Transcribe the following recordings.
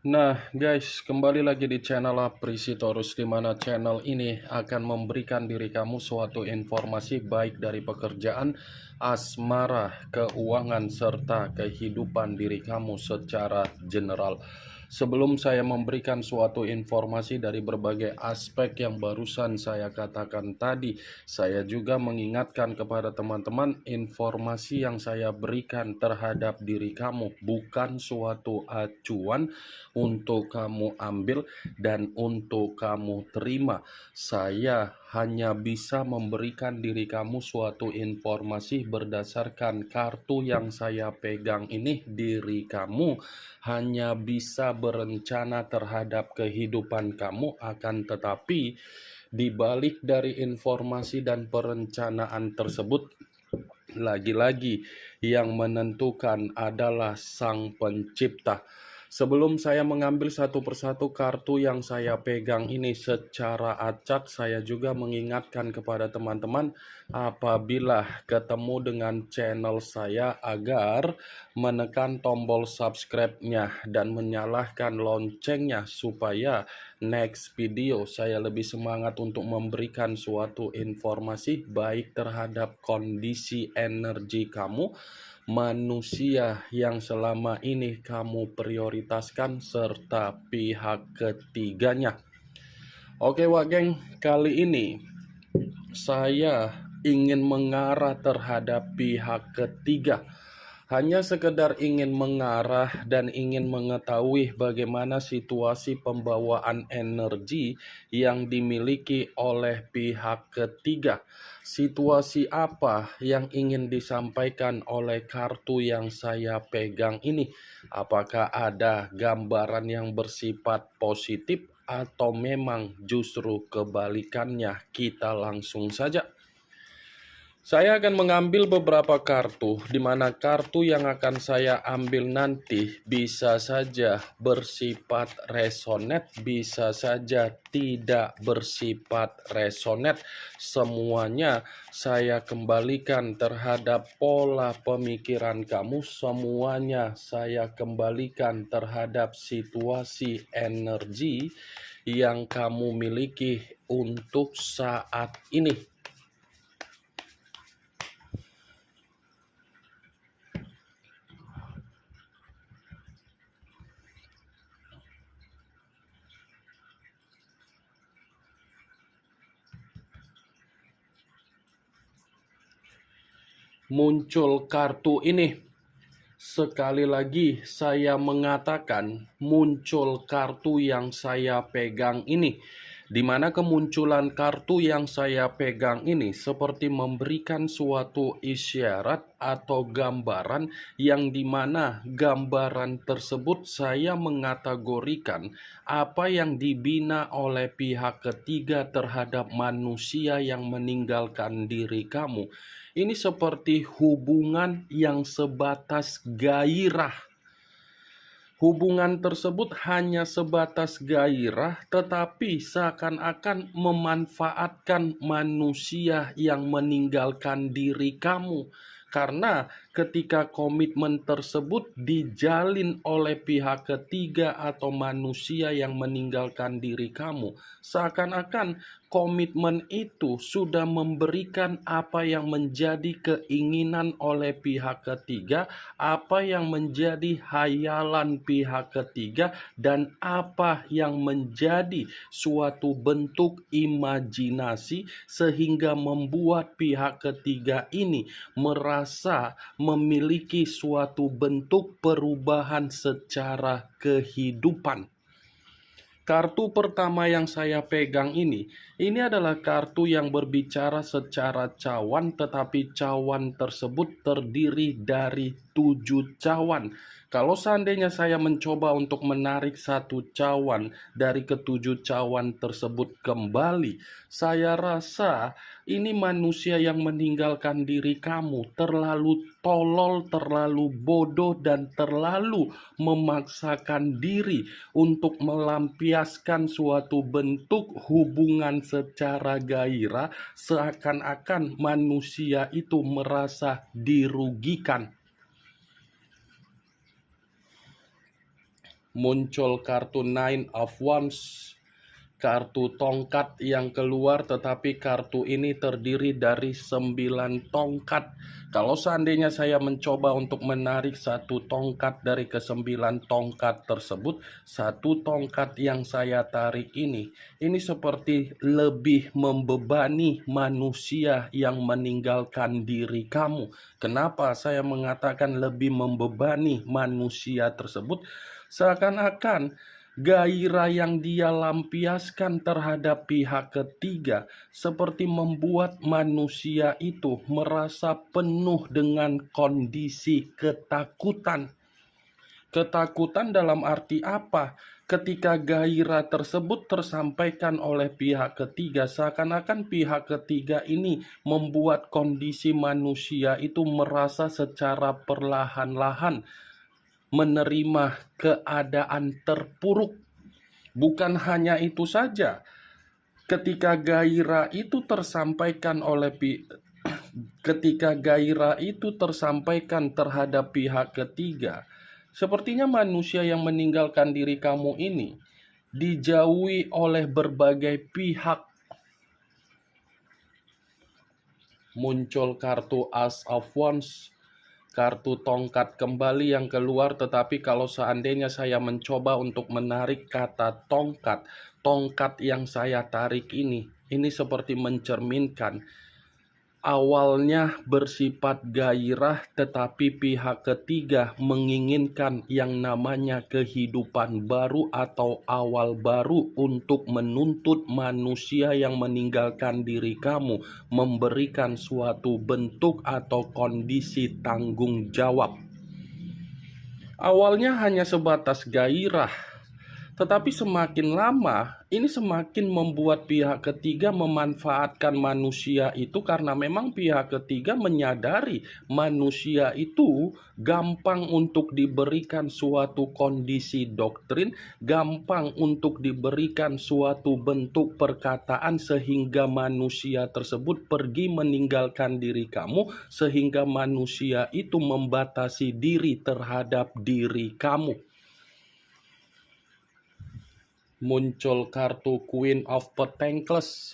Nah, guys, kembali lagi di channel Aprisitorus, di mana channel ini akan memberikan diri kamu suatu informasi baik dari pekerjaan, asmara, keuangan, serta kehidupan diri kamu secara general. Sebelum saya memberikan suatu informasi dari berbagai aspek yang barusan saya katakan tadi, saya juga mengingatkan kepada teman-teman, informasi yang saya berikan terhadap diri kamu bukan suatu acuan untuk kamu ambil dan untuk kamu terima. Saya hanya bisa memberikan diri kamu suatu informasi berdasarkan kartu yang saya pegang ini. Diri kamu hanya bisa berencana terhadap kehidupan kamu, akan tetapi di balik dari informasi dan perencanaan tersebut, lagi-lagi yang menentukan adalah Sang Pencipta. Sebelum saya mengambil satu persatu kartu yang saya pegang ini secara acak, saya juga mengingatkan kepada teman-teman apabila ketemu dengan channel saya agar menekan tombol subscribe-nya dan menyalakan loncengnya supaya next video saya lebih semangat untuk memberikan suatu informasi baik terhadap kondisi energi kamu, manusia yang selama ini kamu prioritaskan, serta pihak ketiganya. Oke Wak Geng, kali ini saya ingin mengarah terhadap pihak ketiga. Hanya sekedar ingin mengarah dan ingin mengetahui bagaimana situasi pembawaan energi yang dimiliki oleh pihak ketiga. Situasi apa yang ingin disampaikan oleh kartu yang saya pegang ini? Apakah ada gambaran yang bersifat positif atau memang justru kebalikannya? Kita langsung saja. Saya akan mengambil beberapa kartu, di mana kartu yang akan saya ambil nanti bisa saja bersifat resonet, bisa saja tidak bersifat resonet. Semuanya saya kembalikan terhadap pola pemikiran kamu, semuanya saya kembalikan terhadap situasi energi yang kamu miliki untuk saat ini. Muncul kartu ini. Sekali lagi saya mengatakan muncul kartu yang saya pegang ini, di mana kemunculan kartu yang saya pegang ini seperti memberikan suatu isyarat atau gambaran yang dimana gambaran tersebut saya mengategorikan apa yang dibina oleh pihak ketiga terhadap manusia yang meninggalkan diri kamu. Ini seperti hubungan yang sebatas gairah. Hubungan tersebut hanya sebatas gairah, tetapi seakan-akan memanfaatkan manusia yang meninggalkan diri kamu. Karena ketika komitmen tersebut dijalin oleh pihak ketiga atau manusia yang meninggalkan diri kamu, seakan-akan komitmen itu sudah memberikan apa yang menjadi keinginan oleh pihak ketiga, apa yang menjadi hayalan pihak ketiga, dan apa yang menjadi suatu bentuk imajinasi sehingga membuat pihak ketiga ini merasa memiliki suatu bentuk perubahan secara kehidupan. Kartu pertama yang saya pegang ini adalah kartu yang berbicara secara cawan, tetapi cawan tersebut terdiri dari 7 cawan. Kalau seandainya saya mencoba untuk menarik satu cawan dari ketujuh cawan tersebut kembali, saya rasa ini manusia yang meninggalkan diri kamu terlalu tolol, terlalu bodoh, dan terlalu memaksakan diri untuk melampiaskan suatu bentuk hubungan secara gairah, seakan-akan manusia itu merasa dirugikan. muncul kartu Nine of Wands, kartu tongkat yang keluar, tetapi kartu ini terdiri dari 9 tongkat. Kalau seandainya saya mencoba untuk menarik satu tongkat dari ke-9 tongkat tersebut, satu tongkat yang saya tarik ini seperti lebih membebani manusia yang meninggalkan diri kamu. Kenapa saya mengatakan lebih membebani manusia tersebut? Seakan-akan gairah yang dia lampiaskan terhadap pihak ketiga seperti membuat manusia itu merasa penuh dengan kondisi ketakutan. Ketakutan dalam arti apa? Ketika gairah tersebut tersampaikan oleh pihak ketiga, seakan-akan pihak ketiga ini membuat kondisi manusia itu merasa secara perlahan-lahan menerima keadaan terpuruk. Bukan hanya itu saja, ketika gairah itu tersampaikan terhadap pihak ketiga, sepertinya manusia yang meninggalkan diri kamu ini dijauhi oleh berbagai pihak. Muncul kartu Ace of Wands, kartu tongkat kembali yang keluar, tetapi kalau seandainya saya mencoba untuk menarik kata tongkat yang saya tarik ini seperti mencerminkan awalnya bersifat gairah, tetapi pihak ketiga menginginkan yang namanya kehidupan baru atau awal baru untuk menuntut manusia yang meninggalkan diri kamu memberikan suatu bentuk atau kondisi tanggung jawab. Awalnya hanya sebatas gairah, tetapi semakin lama, ini semakin membuat pihak ketiga memanfaatkan manusia itu karena memang pihak ketiga menyadari manusia itu gampang untuk diberikan suatu kondisi doktrin, gampang untuk diberikan suatu bentuk perkataan sehingga manusia tersebut pergi meninggalkan diri kamu, sehingga manusia itu membatasi diri terhadap diri kamu. Muncul kartu Queen of Pentacles,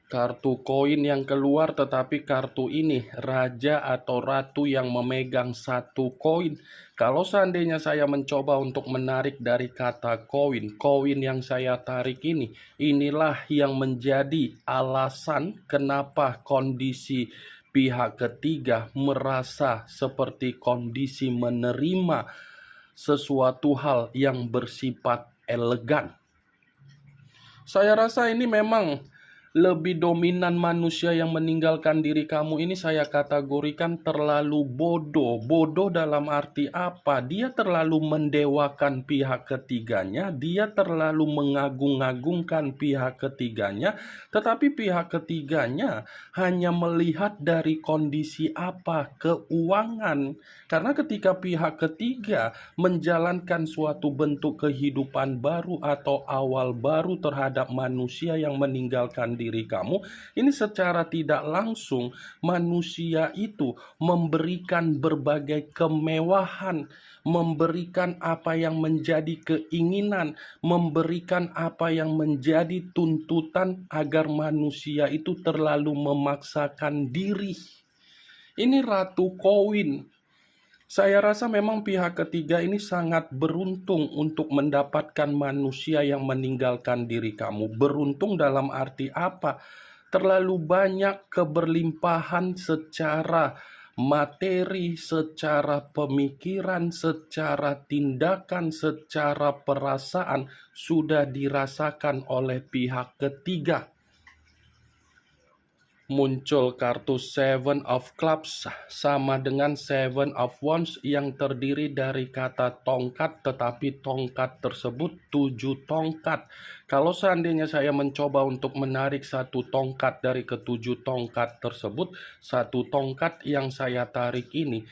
kartu koin yang keluar, tetapi kartu ini raja atau ratu yang memegang satu koin. Kalau seandainya saya mencoba untuk menarik dari kata koin yang saya tarik inilah yang menjadi alasan kenapa kondisi pihak ketiga merasa seperti kondisi menerima sesuatu hal yang bersifat elegan. Saya rasa ini memang lebih dominan manusia yang meninggalkan diri kamu ini saya kategorikan terlalu bodoh. Bodoh dalam arti apa? Dia terlalu mendewakan pihak ketiganya, dia terlalu mengagung-agungkan pihak ketiganya, tetapi pihak ketiganya hanya melihat dari kondisi apa? Keuangan. Karena ketika pihak ketiga menjalankan suatu bentuk kehidupan baru atau awal baru terhadap manusia yang meninggalkan diri kamu, ini secara tidak langsung manusia itu memberikan berbagai kemewahan, memberikan apa yang menjadi keinginan, memberikan apa yang menjadi tuntutan agar manusia itu terlalu memaksakan diri. Ini ratu koin. Saya rasa memang pihak ketiga ini sangat beruntung untuk mendapatkan manusia yang meninggalkan diri kamu. Beruntung dalam arti apa? Terlalu banyak keberlimpahan secara materi, secara pemikiran, secara tindakan, secara perasaan sudah dirasakan oleh pihak ketiga. Muncul kartu Seven of Clubs sama dengan Seven of Wands yang terdiri dari kata tongkat, tetapi tongkat tersebut 7 tongkat. Kalau seandainya saya mencoba untuk menarik satu tongkat dari ke-7 tongkat tersebut, satu tongkat yang saya tarik ini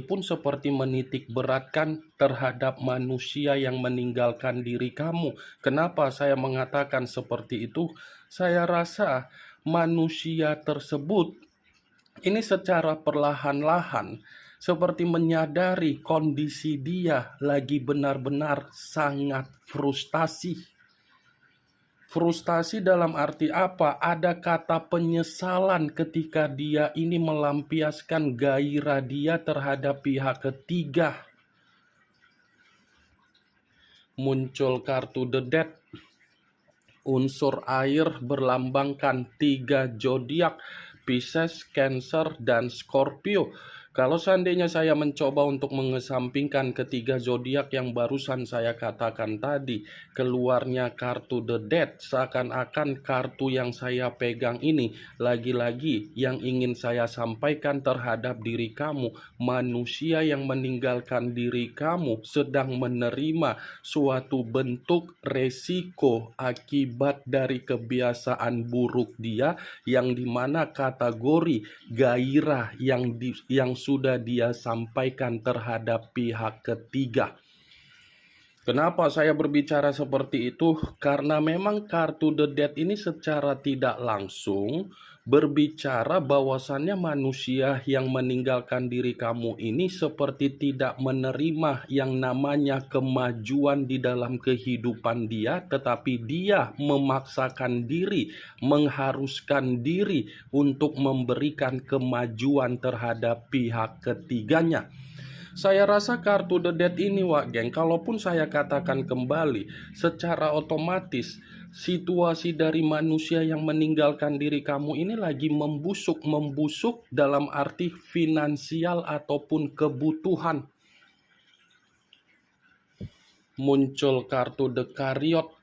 pun seperti menitik beratkan terhadap manusia yang meninggalkan diri kamu. Kenapa saya mengatakan seperti itu? Saya rasa manusia tersebut ini secara perlahan-lahan seperti menyadari kondisi dia lagi benar-benar sangat frustasi. Frustasi dalam arti apa? Ada kata penyesalan ketika dia ini melampiaskan gairah dia terhadap pihak ketiga. Muncul kartu The Death. Unsur air berlambangkan 3 zodiak, Pisces, Cancer, dan Scorpio. Kalau seandainya saya mencoba untuk mengesampingkan ketiga zodiak yang barusan saya katakan tadi, keluarnya kartu The Death, seakan-akan kartu yang saya pegang ini lagi-lagi yang ingin saya sampaikan terhadap diri kamu, manusia yang meninggalkan diri kamu sedang menerima suatu bentuk resiko akibat dari kebiasaan buruk dia, yang dimana kategori gairah yang sudah dia sampaikan terhadap pihak ketiga. Kenapa saya berbicara seperti itu? Karena memang kartu The Death ini secara tidak langsung berbicara bahwasannya manusia yang meninggalkan diri kamu ini seperti tidak menerima yang namanya kemajuan di dalam kehidupan dia, tetapi dia memaksakan diri, mengharuskan diri untuk memberikan kemajuan terhadap pihak ketiganya. Saya rasa kartu The Death ini, Wak Geng, kalaupun saya katakan kembali, secara otomatis situasi dari manusia yang meninggalkan diri kamu ini lagi membusuk dalam arti finansial ataupun kebutuhan. Muncul kartu The Chariot,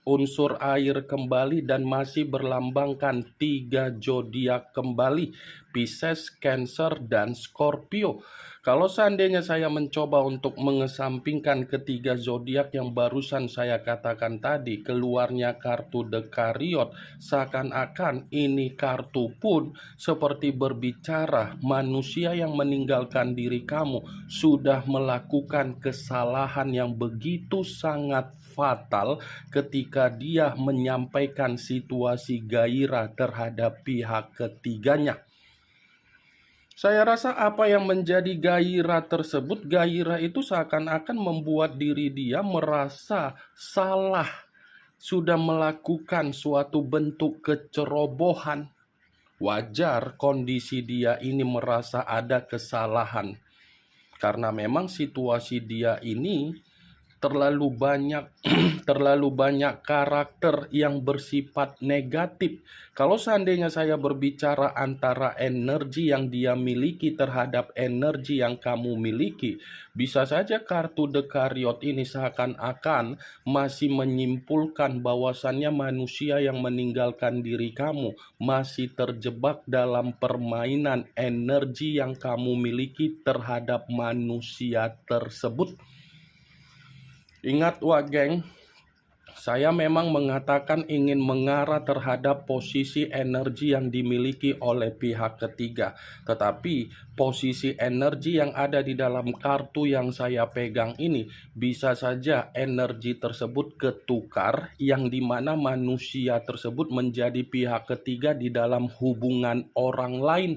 unsur air kembali dan masih berlambangkan 3 zodiak kembali, Pisces, Cancer, dan Scorpio. Kalau seandainya saya mencoba untuk mengesampingkan ketiga zodiak yang barusan saya katakan tadi, keluarnya kartu The Chariot, seakan-akan ini kartu pun seperti berbicara manusia yang meninggalkan diri kamu sudah melakukan kesalahan yang begitu sangat fatal ketika dia menyampaikan situasi gairah terhadap pihak ketiganya. Saya rasa apa yang menjadi gairah tersebut, gairah itu seakan-akan membuat diri dia merasa salah, sudah melakukan suatu bentuk kecerobohan. Wajar kondisi dia ini merasa ada kesalahan, karena memang situasi dia ini terlalu banyak terlalu banyak karakter yang bersifat negatif. Kalau seandainya saya berbicara antara energi yang dia miliki terhadap energi yang kamu miliki, bisa saja kartu The Chariot ini seakan-akan masih menyimpulkan bahwasannya manusia yang meninggalkan diri kamu masih terjebak dalam permainan energi yang kamu miliki terhadap manusia tersebut. Ingat, Wak Geng, saya memang mengatakan ingin mengarah terhadap posisi energi yang dimiliki oleh pihak ketiga. Tetapi posisi energi yang ada di dalam kartu yang saya pegang ini bisa saja energi tersebut ketukar, yang dimana manusia tersebut menjadi pihak ketiga di dalam hubungan orang lain.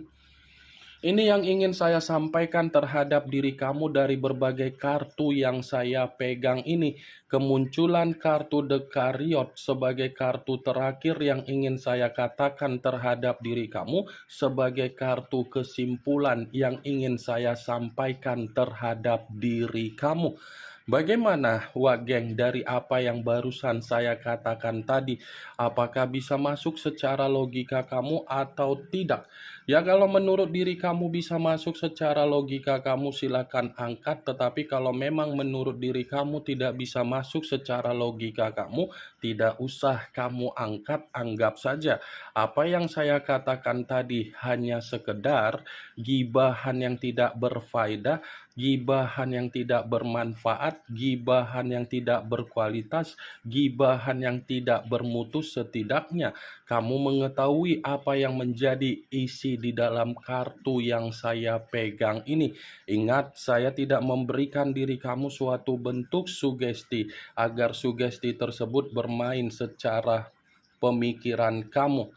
Ini yang ingin saya sampaikan terhadap diri kamu dari berbagai kartu yang saya pegang ini. Kemunculan kartu The Chariot sebagai kartu terakhir yang ingin saya katakan terhadap diri kamu sebagai kartu kesimpulan yang ingin saya sampaikan terhadap diri kamu. Bagaimana, Wak Geng, dari apa yang barusan saya katakan tadi? Apakah bisa masuk secara logika kamu atau tidak? Ya, kalau menurut diri kamu bisa masuk secara logika kamu, silakan angkat. Tetapi kalau memang menurut diri kamu tidak bisa masuk secara logika kamu, tidak usah kamu angkat, anggap saja apa yang saya katakan tadi hanya sekedar gibahan yang tidak berfaedah, gibahan yang tidak bermanfaat, gibahan yang tidak berkualitas, gibahan yang tidak bermutu. Setidaknya kamu mengetahui apa yang menjadi isi di dalam kartu yang saya pegang ini. Ingat, saya tidak memberikan diri kamu suatu bentuk sugesti agar sugesti tersebut bermain secara pemikiran kamu.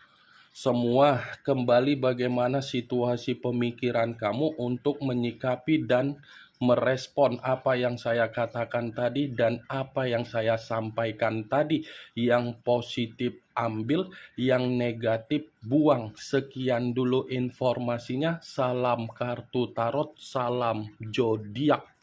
Semua kembali bagaimana situasi pemikiran kamu untuk menyikapi dan merespon apa yang saya katakan tadi dan apa yang saya sampaikan tadi. Yang positif ambil, yang negatif buang. Sekian dulu informasinya. Salam kartu tarot, salam zodiak.